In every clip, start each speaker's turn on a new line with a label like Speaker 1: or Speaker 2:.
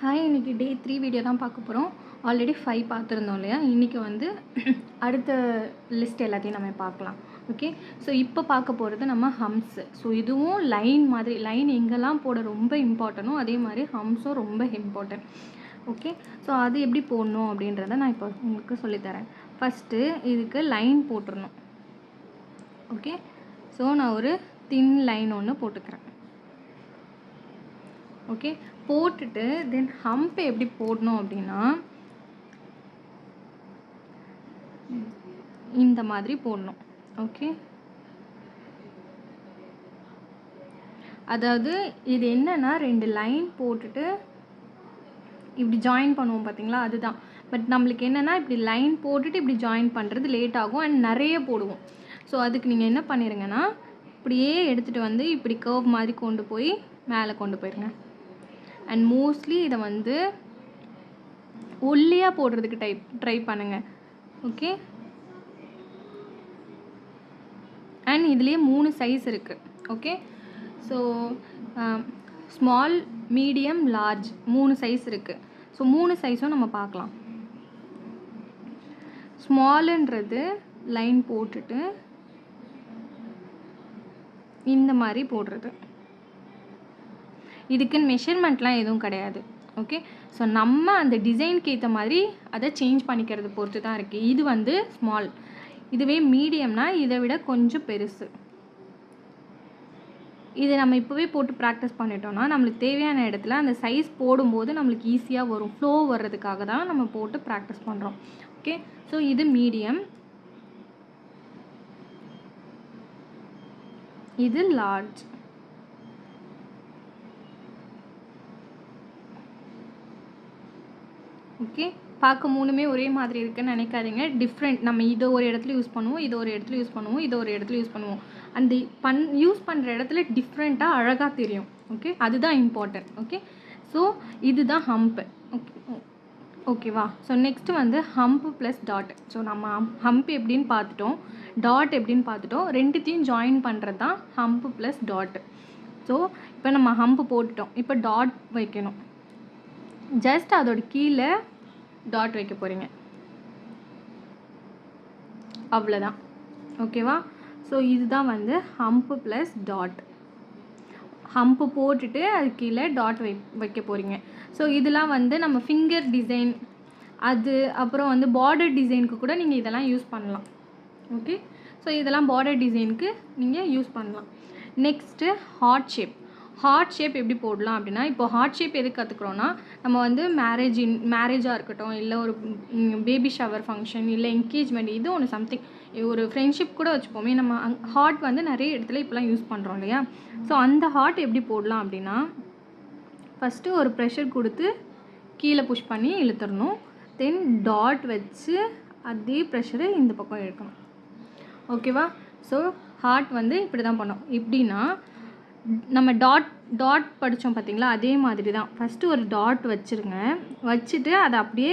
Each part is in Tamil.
Speaker 1: ஹாய், இன்றைக்கி டே 3 வீடியோ தான் பார்க்க போகிறோம். ஆல்ரெடி 5 பார்த்துருந்தோம் இல்லையா? இன்றைக்கி வந்து அடுத்த லிஸ்ட் எல்லாத்தையும் நம்ம பார்க்கலாம். ஓகே, ஸோ இப்போ பார்க்க போகிறது நம்ம ஹம்ஸ். ஸோ இதுவும் லைன் மாதிரி, லைன் எங்கெல்லாம் போட ரொம்ப இம்பார்ட்டனோ அதே மாதிரி ஹம்ஸும் ரொம்ப இம்பார்ட்டன்ட். ஓகே, ஸோ அது எப்படி போடணும் அப்படின்றத நான் இப்போ உங்களுக்கு சொல்லித்தரேன். ஃபஸ்ட்டு இதுக்கு லைன் போட்டுடணும். ஓகே, ஸோ நான் ஒரு தின் லைன் ஒன்று போட்டுக்கிறேன். ஓகே, போட்டுட்டு தென் ஹம்ப் எப்படி போடணும் அப்படின்னா இந்த மாதிரி போடணும். ஓகே, அதாவது இது என்னன்னா 2 லைன் போட்டுட்டு இப்படி ஜாயின் பண்ணுவோம் பார்த்தீங்களா, அதுதான். பட் நம்மளுக்கு என்னென்னா இப்படி லைன் போட்டுட்டு இப்படி ஜாயின் பண்ணுறது லேட் ஆகும் அண்ட் நிறைய போடுவோம். ஸோ அதுக்கு நீங்கள் என்ன பண்ணிடுங்கன்னா இப்படியே எடுத்துகிட்டு வந்து இப்படி கர்வ் மாதிரி கொண்டு போய் மேலே கொண்டு போயிருங்க. அண்ட் மோஸ்ட்லி இதை வந்து ஒல்லியாக போடுறதுக்கு ட்ரை பண்ணுங்கள். ஓகே, அண்ட் இதுலேயே 3 சைஸ் இருக்குது. Okay, so small, medium, large 3 size இருக்குது. ஸோ 3 சைஸும் நம்ம பார்க்கலாம். ஸ்மாலுன்றது லைன் போட்டுட்டு இந்த மாதிரி போடுறது. இதுக்குன்னு மெஷர்மெண்ட்லாம் எதுவும் கிடையாது. ஓகே, ஸோ நம்ம அந்த டிசைனுக்கு ஏற்ற மாதிரி அதை சேஞ்ச் பண்ணிக்கிறது பொறுத்து தான் இருக்குது. இது வந்து ஸ்மால், இதுவே மீடியம்னா இதை விட கொஞ்சம் பெருசு. இதை நம்ம இப்போவே போட்டு ப்ராக்டிஸ் பண்ணிட்டோம்னா நம்மளுக்கு தேவையான இடத்துல அந்த சைஸ் போடும்போது நம்மளுக்கு ஈஸியாக வரும். ஃப்ளோ வர்றதுக்காக தான் நம்ம போட்டு ப்ராக்டிஸ் பண்ணுறோம். ஓகே, ஸோ இது மீடியம், இது லார்ஜ். ஓகே, பார்க்க 3மே ஒரே மாதிரி இருக்குன்னு நினைக்காதீங்க. டிஃப்ரெண்ட். நம்ம இதை ஒரு இடத்துல யூஸ் பண்ணுவோம், இதை ஒரு இடத்துல யூஸ் பண்ணுவோம், இதை ஒரு இடத்துல யூஸ் பண்ணுவோம். அந்த யூஸ் பண்ணுற இடத்துல டிஃப்ரெண்ட்டாக அழகாக தெரியும். ஓகே, அதுதான் இம்பார்ட்டன்ட். ஓகே, ஸோ இதுதான் ஹம்ப்பு. ஓகே, ஓகேவா? ஸோ நெக்ஸ்ட்டு வந்து ஹம்ப்பு ப்ளஸ் டாட். ஸோ நம்ம ஹம்ப் எப்படின்னு பார்த்துட்டோம், டாட் எப்படின்னு பார்த்துட்டோம். ரெண்டுத்தையும் ஜாயின் பண்ணுறது தான் ஹம்ப்பு ப்ளஸ் டாட். ஸோ இப்போ நம்ம ஹம்ப்பு போட்டுட்டோம், இப்போ டாட் வைக்கணும். ஜஸ்ட் அதோட கீழே டாட் வைக்க போகிறீங்க, அவ்வளோதான். ஓகேவா? ஸோ இதுதான் வந்து ஹம்ப்பு ப்ளஸ் டாட். ஹம்ப்பு போட்டுட்டு அது கீழே டாட் வைக்க போகிறீங்க. ஸோ இதெல்லாம் வந்து நம்ம ஃபிங்கர் டிசைன், அது அப்புறம் வந்து பார்டர் டிசைனுக்கு கூட நீங்கள் இதெல்லாம் யூஸ் பண்ணலாம். ஓகே, ஸோ இதெல்லாம் பார்டர் டிசைனுக்கு நீங்கள் யூஸ் பண்ணலாம். Next heart shape. Heart shape எப்படி போடலாம் அப்படின்னா, இப்போ ஹார்ட் ஷேப் எதுக்கு கற்றுக்குறோன்னா, நம்ம வந்து மேரேஜாக இருக்கட்டும், இல்லை ஒரு பேபி ஷவர் ஃபங்க்ஷன், இல்லை என்கேஜ்மெண்ட், இது ஒன்று சம்திங், ஒரு ஃப்ரெண்ட்ஷிப் கூட வச்சுப்போமே, நம்ம ஹார்ட் வந்து நிறைய இடத்துல இப்போலாம் யூஸ் பண்ணுறோம் இல்லையா? ஸோ அந்த ஹார்ட் எப்படி போடலாம் அப்படின்னா, ஃபஸ்ட்டு ஒரு ப்ரெஷர் கொடுத்து கீழே புஷ் பண்ணி இழுத்துடணும். தென் டாட் வச்சு அதே ப்ரெஷரை இந்த பக்கம் இழுக்கணும். ஓகேவா? ஸோ ஹார்ட் வந்து இப்படி தான் பண்ணோம். எப்படின்னா, நம்ம டாட் படித்தோம் பார்த்தீங்களா, அதே மாதிரி தான். ஃபஸ்ட்டு ஒரு டாட் வச்சுருங்க, வச்சுட்டு அதை அப்படியே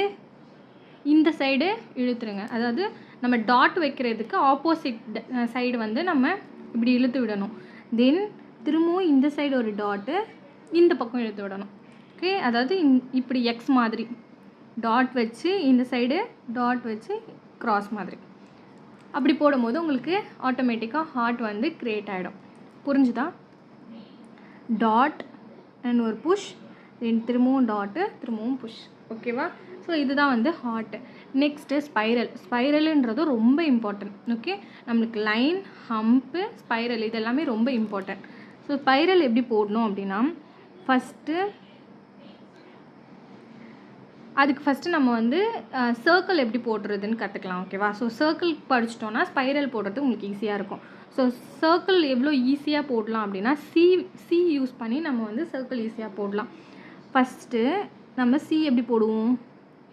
Speaker 1: இந்த சைடு இழுத்துருங்க. அதாவது நம்ம டாட் வைக்கிறதுக்கு ஆப்போசிட் சைடு வந்து நம்ம இப்படி இழுத்து விடணும். தென் திரும்பவும் இந்த சைடு ஒரு டாட்டு இந்த பக்கம் இழுத்து விடணும். ஓகே, அதாவது இப்படி எக்ஸ் மாதிரி டாட் வச்சு இந்த சைடு டாட் வச்சு க்ராஸ் மாதிரி அப்படி போடும்போது உங்களுக்கு ஆட்டோமேட்டிக்காக ஹார்ட் வந்து க்ரியேட் ஆகிடும். புரிஞ்சுதா? டாட் அண்ட் ஒரு புஷ், தென் திரும்பவும் டாட்டு, திரும்பவும் புஷ். ஓகேவா? ஸோ இதுதான் வந்து ஹார்ட்டு. Next spiral. ஸ்பைரலுன்றது ரொம்ப இம்பார்ட்டன்ட். ஓகே, நம்மளுக்கு லைன், ஹம்ப்பு, ஸ்பைரல் இது எல்லாமே ரொம்ப இம்பார்ட்டன்ட். ஸோ ஸ்பைரல் எப்படி போடணும் அப்படின்னா, அதுக்கு ஃபஸ்ட்டு நம்ம வந்து சர்க்கிள் எப்படி போடுறதுன்னு கற்றுக்கலாம். ஓகேவா? ஸோ சர்க்கிள் படிச்சிட்டோன்னா ஸ்பைரல் போடுறது உங்களுக்கு ஈஸியாக இருக்கும். ஸோ சர்க்கிள் எவ்வளோ ஈஸியாக போடலாம் அப்படின்னா, சி யூஸ் பண்ணி நம்ம வந்து சர்க்கிள் ஈஸியாக போடலாம். ஃபஸ்ட்டு நம்ம சி எப்படி போடுவோம்,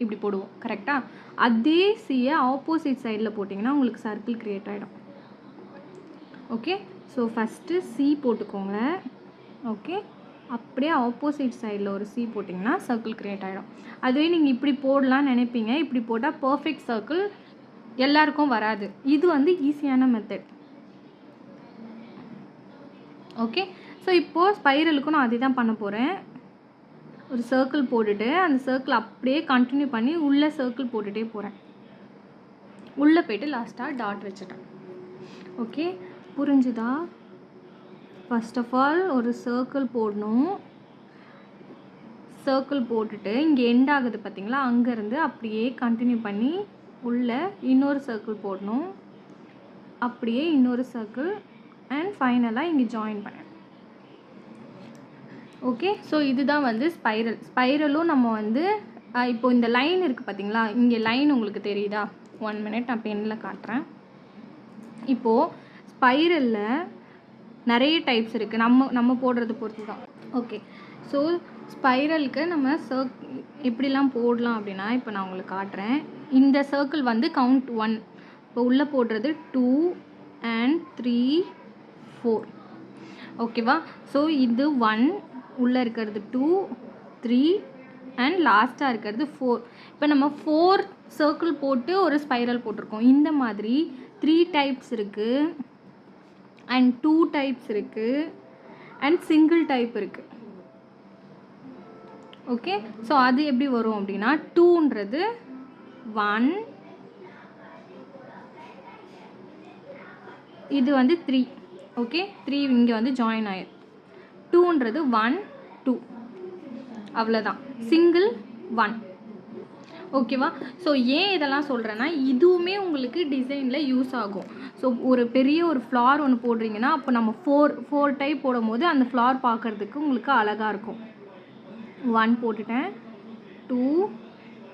Speaker 1: இப்படி போடுவோம். கரெக்டாக? அதே சியை ஆப்போசிட் சைடில் போட்டிங்கன்னா உங்களுக்கு சர்க்கிள் க்ரியேட் ஆகிடும். ஓகே, ஸோ ஃபஸ்ட்டு சி போட்டுக்கோங்க. ஓகே, அப்படியே ஆப்போசிட் சைடில் ஒரு சி போட்டிங்கன்னா சர்க்கிள் க்ரியேட் ஆகிடும். அதுவே நீங்கள் இப்படி போடலான்னு நினைப்பீங்க, இப்படி போட்டால் பர்ஃபெக்ட் சர்க்கிள் எல்லாருக்கும் வராது. இது வந்து ஈஸியான மெத்தட். ஓகே, ஸோ இப்போது ஸ்பைரலுக்கும் நான் அதே தான் பண்ண போகிறேன். ஒரு சர்க்கிள் போட்டுட்டு அந்த சர்க்கிள் அப்படியே கண்டினியூ பண்ணி உள்ளே சர்க்கிள் போட்டுகிட்டே போகிறேன். உள்ளே போய்ட்டு லாஸ்ட்டாக டாட் வச்சுட்டேன். ஓகே, புரிஞ்சுதா? ஃபர்ஸ்ட் ஆஃப் ஆல் ஒரு சர்க்கிள் போடணும். சர்க்கிள் போட்டுட்டு இங்கே எண்ட் ஆகுது பார்த்தீங்களா, அங்கேருந்து அப்படியே கண்டினியூ பண்ணி உள்ளே இன்னொரு சர்க்கிள் போடணும். அப்படியே இன்னொரு சர்க்கிள் அண்ட் ஃபைனலாக இங்கே ஜாயின் பண்ணேன். ஓகே, ஸோ இதுதான் வந்து ஸ்பைரல். ஸ்பைரலும் நம்ம வந்து இப்போது இந்த லைன் இருக்குது பார்த்தீங்களா, இங்கே லைன் உங்களுக்கு தெரியுதா? 1 minute நான் பெனில் காட்டுறேன். இப்போது ஸ்பைரலில் நிறைய டைப்ஸ் இருக்குது, நம்ம போடுறது பொறுத்து தான். ஓகே, ஸோ ஸ்பைரலுக்கு நம்ம எப்படிலாம் போடலாம் அப்படின்னா, இப்போ நான் உங்களுக்கு காட்டுறேன். இந்த சர்க்கிள் வந்து கவுண்ட் 1, இப்போ உள்ளே போடுறது 2 and 3 4. ஓகேவா? ஸோ இது 1, உள்ளே இருக்கிறது 2 3 அண்ட் லாஸ்ட்டாக இருக்கிறது 4. இப்போ நம்ம 4 சர்க்கிள் போட்டு ஒரு ஸ்பைரல் போட்டிருக்கோம். இந்த மாதிரி 3 டைப்ஸ் இருக்குது அண்ட் 2 டைப்ஸ் இருக்குது அண்ட் சிங்கிள் டைப் இருக்குது. ஓகே, ஸோ அது எப்படி வரும் அப்படின்னா, 2ன்றது 1, இது வந்து 3. ஓகே, 3 இங்கே வந்து ஜாயின் ஆயிடும். 2ன்றது 1 2, அவ்வளோதான். சிங்கிள் 1. ஓகேவா? ஸோ ஏன் இதெல்லாம் சொல்கிறேன்னா, இதுவுமே உங்களுக்கு டிசைனில் யூஸ் ஆகும். ஸோ ஒரு பெரிய ஒரு ஃப்ளார் ஒன்று போடுறீங்கன்னா, அப்போ நம்ம 4 டைப் போடும் போது அந்த ஃப்ளார் பார்க்குறதுக்கு உங்களுக்கு அழகாக இருக்கும். 1 போட்டுட்டேன், 2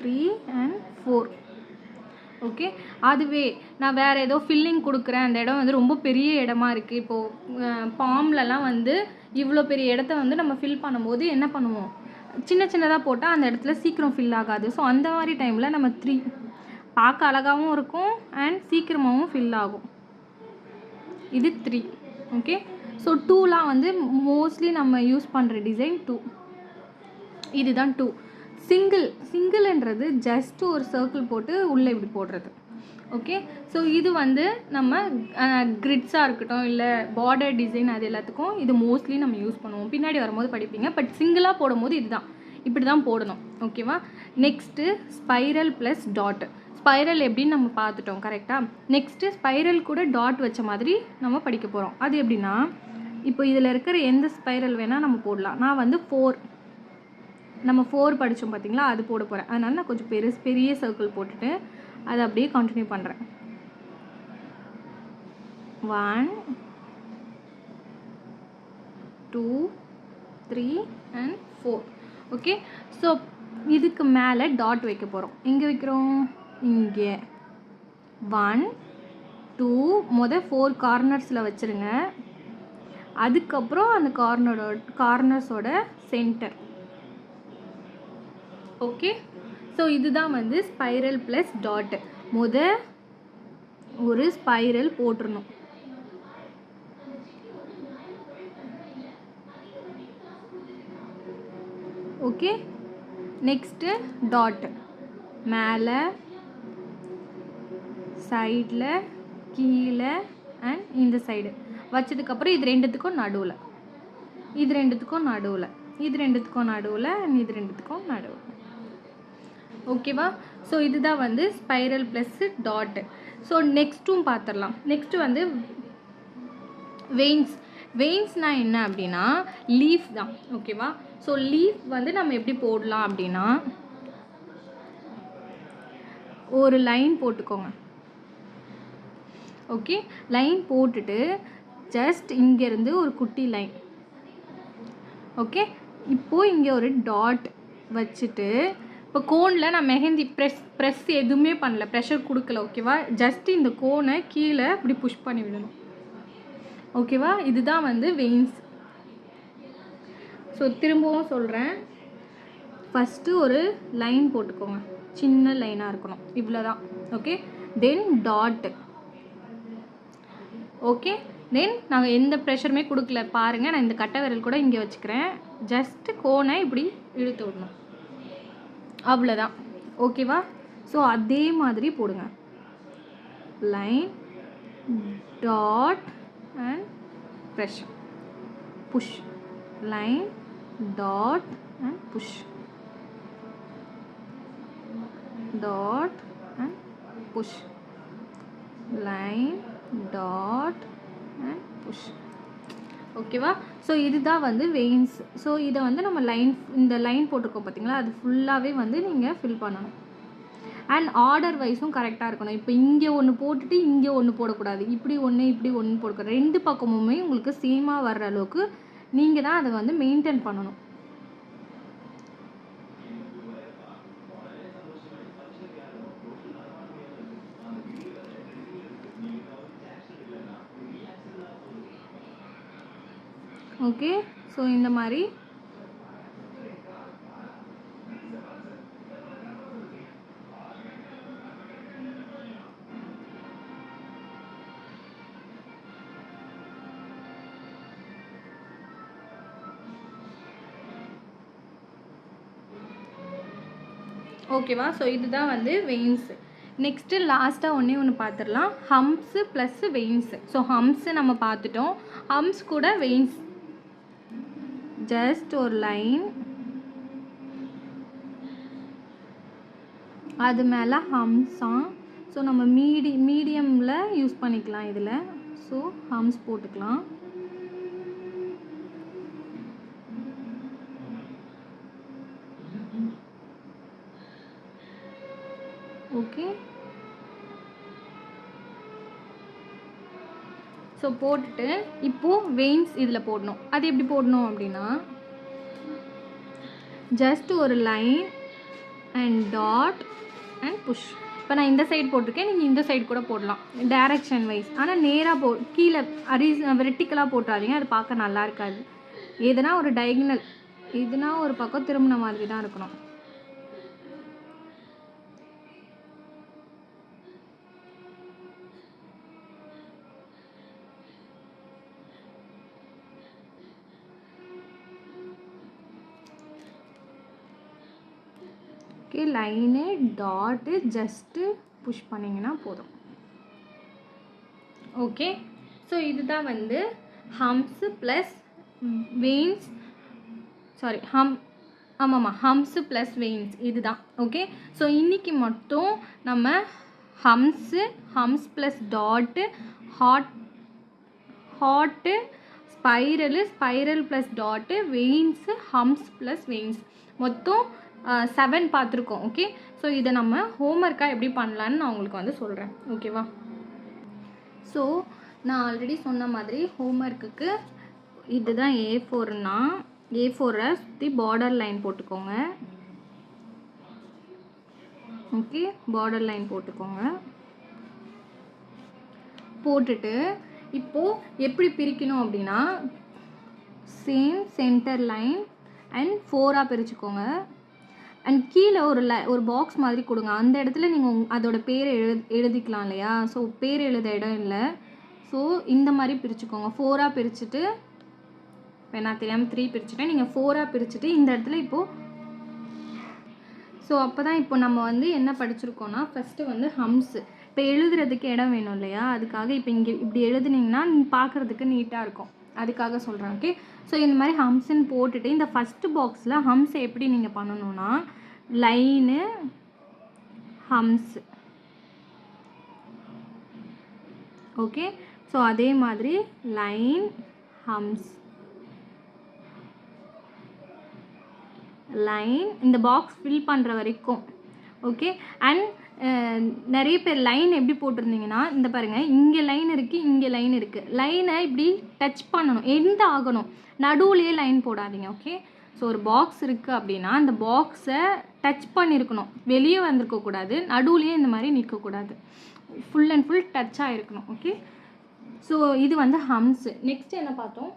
Speaker 1: 3 and 4. ஓகே, அதுவே நான் வேறு ஏதோ ஃபில்லிங் கொடுக்குறேன், அந்த இடம் வந்து ரொம்ப பெரிய இடமா இருக்குது. இப்போது பாம்லலாம் வந்து இவ்வளோ பெரிய இடத்த வந்து நம்ம ஃபில் பண்ணும்போது என்ன பண்ணுவோம், சின்ன சின்னதாக போட்டால் அந்த இடத்துல சீக்கிரம் ஃபில் ஆகாது. ஸோ அந்த மாதிரி டைமில் நம்ம 3 பார்க்க அழகாகவும் இருக்கும் அண்ட் சீக்கிரமாகவும் ஃபில் ஆகும். இது 3. ஓகே, ஸோ 2லாம் வந்து மோஸ்ட்லி நம்ம யூஸ் பண்ணுற டிசைன் 2. இதுதான் 2. சிங்கிள்ன்றது ஜஸ்ட் ஒரு சர்க்கிள் போட்டு உள்ளே இப்படி போடுறது. ஓகே, ஸோ இது வந்து நம்ம கிரிட்ஸாக இருக்கட்டும், இல்லை பார்டர் டிசைன், அது எல்லாத்துக்கும் இது மோஸ்ட்லி நம்ம யூஸ் பண்ணுவோம். பின்னாடி வரும்போது படிப்பீங்க. பட் சிங்கிளாக போடும்போது இதுதான், இப்படி தான் போடணும். ஓகேவா? Next spiral plus dot. Spiral எப்படின்னு நம்ம பார்த்துட்டோம், கரெக்டாக? நெக்ஸ்ட்டு ஸ்பைரல் கூட டாட் வச்ச மாதிரி நம்ம படிக்க போகிறோம். அது எப்படின்னா, இப்போ இதில் இருக்கிற எந்த ஸ்பைரல் வேணால் நம்ம போடலாம். நான் வந்து 4 நம்ம 4 படித்தோம் பார்த்தீங்களா, அது போட போகிறேன். அதனால நான் கொஞ்சம் பெரிய சர்க்கிள் போட்டுட்டு அதை அப்படியே கண்டினியூ பண்ணுறேன். 1 2 3 and 4. ஓகே, ஸோ இதுக்கு மேலே டாட் வைக்க போகிறோம். எங்கே வைக்கிறோம்? இங்கே 1 2 4 கார்னர்ஸில் வச்சுருங்க. அதுக்கப்புறம் அந்த கார்னர்ஸோட சென்டர். ஓகே, ஸோ இதுதான் வந்து ஸ்பைரல் ப்ளஸ் டாட். ஒரு ஸ்பைரல் போட்டுருணும். ஓகே, நெக்ஸ்ட்டு டாட் மேலே, சைடில், கீழே அண்ட் இந்த சைடு வச்சதுக்கப்புறம் இது ரெண்டுத்துக்கும் நடுவில், இது ரெண்டுத்துக்கும் நடுவில், இது ரெண்டுத்துக்கும் நடுவில் அண்ட் இது ரெண்டுத்துக்கும் நடுவில். ஓகேவா? ஸோ இதுதான் வந்து ஸ்பைரல் ப்ளஸ் டாட். ஸோ நெக்ஸ்ட்டும் பார்த்துடலாம். நெக்ஸ்ட்டு வந்து வெயின்ஸ்னால் என்ன அப்படின்னா லீஃப் தான். ஓகேவா? ஸோ லீஃப் வந்து நம்ம எப்படி போடலாம் அப்படின்னா, ஒரு லைன் போட்டுக்கோங்க. ஓகே, லைன் போட்டுட்டு ஜஸ்ட் இங்கேருந்து ஒரு குட்டி லைன். ஓகே, இப்போது இங்கே ஒரு டாட் வச்சுட்டு, இப்போ கோனில் நான் மெஹந்தி ப்ரெஸ் எதுவுமே பண்ணல, ப்ரெஷர் கொடுக்கல. ஓகேவா? ஜஸ்ட் இந்த கோனை கீழே இப்படி புஷ் பண்ணி விடணும். ஓகேவா? இதுதான் வந்து வெயின்ஸ். ஸோ திரும்பவும் சொல்கிறேன், ஃபஸ்ட்டு ஒரு லைன் போட்டுக்கோங்க, சின்ன லைனாக இருக்கணும், இவ்வளோ தான். ஓகே, தென் டாட்டு. ஓகே, தென் நாங்கள் எந்த ப்ரெஷருமே கொடுக்கல. பாருங்கள், நான் இந்த கட்டை விரல் கூட இங்கே வச்சுக்கிறேன். ஜஸ்ட்டு கோனை இப்படி இழுத்து விடணும், அவ்வளோதான். ஓகேவா? ஸோ அதே மாதிரி போடுங்க. Line, dot and pressure, push. Line, dot and push. dot and push, line dot and push. ஓகேவா? ஸோ இதுதான் வந்து வெயின்ஸ். ஸோ இதை வந்து நம்ம இந்த லைன் போட்டிருக்கோம் பார்த்தீங்களா, அது ஃபுல்லாகவே வந்து நீங்கள் ஃபில் பண்ணணும். அண்ட் ஆர்டர் வைஸும் கரெக்டாக இருக்கணும். இப்போ இங்கே ஒன்று போட்டுட்டு இங்கே ஒன்று போடக்கூடாது, இப்படி ஒன்று போடக்கூடாது. 2 பக்கமுமே உங்களுக்கு சேமாக வர்ற அளவுக்கு நீங்கள் தான் அதை வந்து மெயின்டைன் பண்ணணும். ஓகே, ஸோ இந்த மாதிரி ஓகேவா? ஸோ இதுதான் வந்து வெயின்ஸு. நெக்ஸ்ட்டு லாஸ்ட்டாக ஒன்று பார்த்துடலாம், ஹம்ப்ஸு ப்ளஸ் வெயின்ஸு. ஸோ ஹம்ப்ஸு நம்ம பார்த்துட்டோம், ஹம்ப்ஸ் கூட வெயின்ஸ். ஜஸ்ட் ஒரு லைன், அது மேலே ஹம்ஸாக. ஸோ நம்ம மீடியமில் யூஸ் பண்ணிக்கலாம் இதில். ஸோ ஹம்ஸ் போட்டுக்கலாம். ஓகே, ஸோ போட்டுட்டு இப்போது வெயின்ஸ் இதில் போடணும். அது எப்படி போடணும் அப்படின்னா, ஜஸ்ட் ஒரு line and dot and push. இப்போ நான் இந்த சைடு போட்டிருக்கேன், நீங்கள் இந்த சைடு கூட போடலாம் டைரக்ஷன் வைஸ். ஆனால் நேராக கீழே வெர்டிக்கலாக போட்டுறாதீங்க, அது பார்க்க நல்லா இருக்காது. எதுனா ஒரு டயகனல், இதுனா ஒரு பக்கம் திரும்பின மாதிரி தான் இருக்கணும். Okay, line dot just push பண்ணிங்கன்னா போதும். ஓகே, ஸோ இதுதான் வந்து ஹம்ஸு ப்ளஸ் வெயின்ஸ், சாரி ஆமாம்மா ஹம்ஸு ப்ளஸ் வெயின்ஸ் இதுதான். ஓகே, ஸோ இன்றைக்கி மட்டும் நம்ம humps plus dot, hot, spiral plus dot, veins, humps plus veins, மொத்தம் 7 பார்த்துருக்கோம். ஓகே, ஸோ இதை நம்ம ஹோம்ஒர்க்காக எப்படி பண்ணலான்னு நான் உங்களுக்கு வந்து சொல்கிறேன். ஓகேவா? ஸோ நான் ஆல்ரெடி சொன்ன மாதிரி ஹோம்ஒர்க்குக்கு இதுதான் A4னா A4 சுற்றி பார்டர் லைன் போட்டுக்கோங்க. ஓகே, பார்டர் லைன் போட்டுக்கோங்க. போட்டுட்டு இப்போது எப்படி பிரிக்கணும் அப்படின்னா, சேம் சென்டர் லைன் அண்ட் 4ஆக பிரிச்சுக்கோங்க. அண்ட் கீழே ஒரு பாக்ஸ் மாதிரி கொடுங்க. அந்த இடத்துல நீங்கள் அதோட பேரை எழுதிக்கலாம் இல்லையா? ஸோ பேர் எழுத இடம் இல்லை. ஸோ இந்த மாதிரி பிரிச்சுக்கோங்க. 4ஆக பிரிச்சுட்டு, இப்போ நான் தெரியாமல் 3 பிரிச்சுட்டேன், நீங்கள் 4ஆக பிரிச்சுட்டு இந்த இடத்துல இப்போது. ஸோ அப்போ தான் இப்போ நம்ம வந்து என்ன படிச்சிருக்கோன்னா, ஃபஸ்ட்டு வந்து ஹம்ஸு. இப்போ எழுதுறதுக்கு இடம் வேணும் இல்லையா? அதுக்காக இப்போ இங்கே இப்படி எழுதுனீங்கன்னா பார்க்குறதுக்கு நீட்டாக இருக்கும், அதுக்காக சொல்கிறேன். ஓகே, ஸோ இந்த மாதிரி ஹம்ஸுன்னு போட்டுட்டு இந்த ஃபஸ்ட்டு பாக்ஸில் ஹம்ஸை எப்படி நீங்கள் பண்ணணுன்னா, லைனு ஹம்ஸு. ஓகே, ஸோ அதே மாதிரி லைன் ஹம்ஸ், லைன் இந்த பாக்ஸ் ஃபில் பண்ணுற வரைக்கும். ஓகே, அண்ட் நிறைய பேர் லைன் எப்படி போட்டிருந்தீங்கன்னா, இந்த பாருங்கள், இங்கே லைன் இருக்குது, இங்கே லைன் இருக்குது. லைனை இப்படி டச் பண்ணணும், எந்த ஆகணும், நடுவுலையே லைன் போடாதீங்க. ஓகே, ஸோ ஒரு பாக்ஸ் இருக்குது அப்படின்னா அந்த பாக்ஸை டச் பண்ணியிருக்கணும், வெளியே வந்திருக்கக்கூடாது, நடுவுலையே இந்த மாதிரி நிற்கக்கூடாது, ஃபுல் அண்ட் ஃபுல் டச்சாக இருக்கணும். ஓகே, ஸோ இது வந்து ஹம்ஸு. நெக்ஸ்ட் என்ன பார்த்தோம்,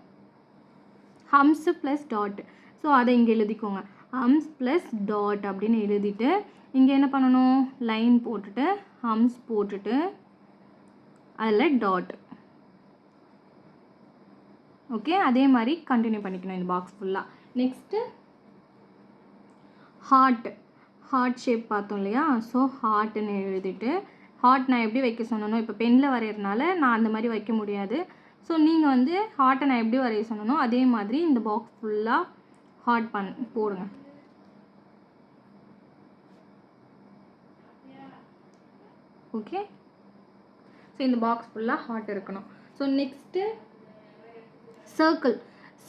Speaker 1: ஹம்ஸு ப்ளஸ் டாட். ஸோ அதை இங்கே எழுதிக்கோங்க, ஹம்ஸ் ப்ளஸ் டாட் அப்படின்னு எழுதிட்டு இங்கே என்ன பண்ணணும், லைன் போட்டுட்டு ஹம்ஸ் போட்டுட்டு அதில் டாட். ஓகே, அதே மாதிரி கண்டினியூ பண்ணிக்கணும் இந்த பாக்ஸ் ஃபுல்லாக. நெக்ஸ்ட்டு ஹார்ட் ஷேப் பார்த்தோம் இல்லையா? ஸோ ஹார்ட்டுன்னு எழுதிட்டு, ஹார்ட் நான் எப்படி வைக்க சொன்னனோ, இப்போ பெனில் வரைகிறதுனால நான் அந்த மாதிரி வைக்க முடியாது. ஸோ நீங்கள் வந்து ஹார்ட்டை நான் எப்படி வரைய சொன்னனோ அதே மாதிரி இந்த பாக்ஸ் ஃபுல்லாக ஹார்ட் போடுங்க. ஓகே. ஸோ இந்த பாக்ஸ் ஃபுல்லாக ஹார்ட் இருக்கணும். ஸோ நெக்ஸ்ட்டு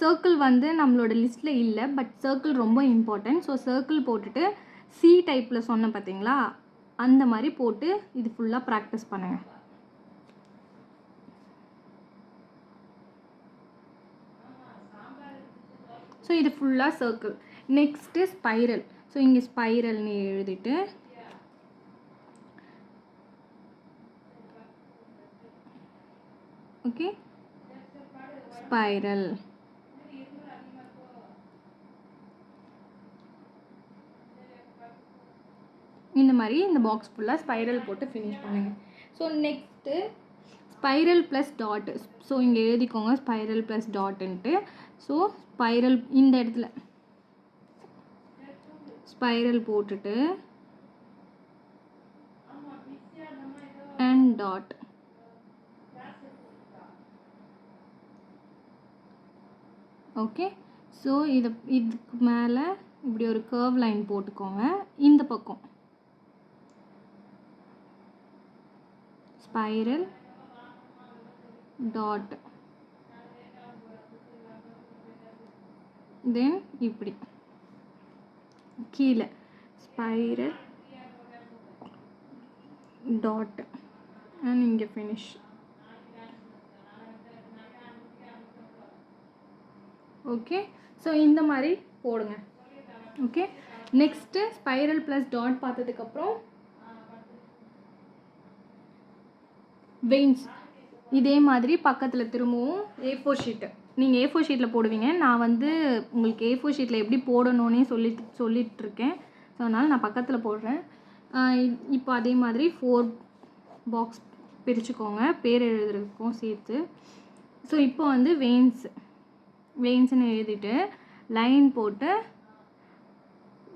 Speaker 1: சர்க்கிள் வந்து நம்மளோட லிஸ்ட்டில் இல்லை, பட் சர்க்கிள் ரொம்ப இம்பார்ட்டன்ட். ஸோ சர்க்கிள் போட்டுட்டு சி டைப்பில் சொன்னேன் பார்த்தீங்களா, அந்த மாதிரி போட்டு இது ஃபுல்லாக ப்ராக்டிஸ் பண்ணுங்கள். ஸோ இது ஃபுல்லாக சர்க்கிள். Next spiral. ஸோ இங்கே ஸ்பைரல்னு எழுதிட்டு ஓகே, ஸ்பைரல். இந்த மாதிரி இந்த பாக்ஸ் ஃபுல்லாக ஸ்பைரல் போட்டு ஃபினிஷ் பண்ணுங்கள். So next spiral plus dot. So இங்கே எழுதிக்கோங்க ஸ்பைரல் ப்ளஸ் டாட்டுன்ட்டு. ஸோ ஸ்பைரல் இந்த இடத்துல ஸ்பைரல் போட்டுட்டு அண்ட் டாட். ஓகே. ஸோ இதுக்கு மேலே இப்படி ஒரு கர்வ் லைன் போட்டுக்கோங்க. இந்த பக்கம் ஸ்பைரல் டாட், தென் இப்படி கீழே ஸ்பைரல் டாட் அண்ட் இங்கே ஃபினிஷ். ஓகே. ஸோ இந்த மாதிரி போடுங்க. Okay. Next spiral plus dot பார்த்ததுக்கப்புறம் வெயின்ஸ். இதே மாதிரி பக்கத்தில் திரும்பவும் A4 ஷீட்டு. நீங்கள் A4 ஷீட்டில் போடுவீங்க. நான் வந்து உங்களுக்கு A4 ஷீட்டில் எப்படி போடணுன்னே சொல்லிட்டுருக்கேன். ஸோ அதனால் நான் பக்கத்தில் போடுறேன். இப்போ அதே மாதிரி 4 பாக்ஸ் பிரிச்சுக்கோங்க, பேர் எழுதுறதுக்கும் சேர்த்து. ஸோ இப்போ வந்து வெயின்ஸ்னு எழுதிட்டு லைன் போட்டு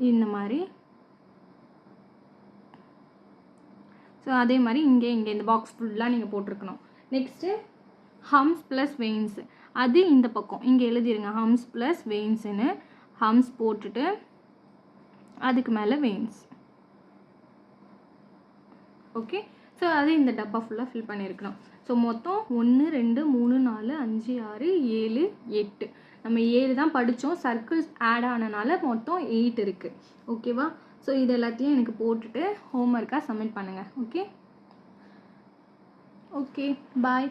Speaker 1: இந்த மாதிரி. ஸோ அதே மாதிரி இங்கே இந்த பாக்ஸ் ஃபுல்லாக நீங்கள் போட்டிருக்கணும். Next humps plus veins. அது இந்த பக்கம் இங்கே எழுதிருங்க, ஹம்ஸ் ப்ளஸ் வெயின்ஸுன்னு. ஹம்ஸ் போட்டுட்டு அதுக்கு மேலே வெயின்ஸ். ஓகே. ஸோ அது இந்த டப்பா ஃபுல்லாக ஃபில் பண்ணியிருக்கணும். ஸோ மொத்தம் 1 2 3 4 5 6 7 8. நம்ம 7 தான் படித்தோம். சர்க்கிள்ஸ் ஆட் ஆனனால மொத்தம் 8 இருக்குது. ஓகேவா? ஸோ இது எல்லாத்தையும் எனக்கு போட்டுட்டு ஹோம்ஒர்க்காக சப்மிட் பண்ணுங்கள். ஓகே, பாய்.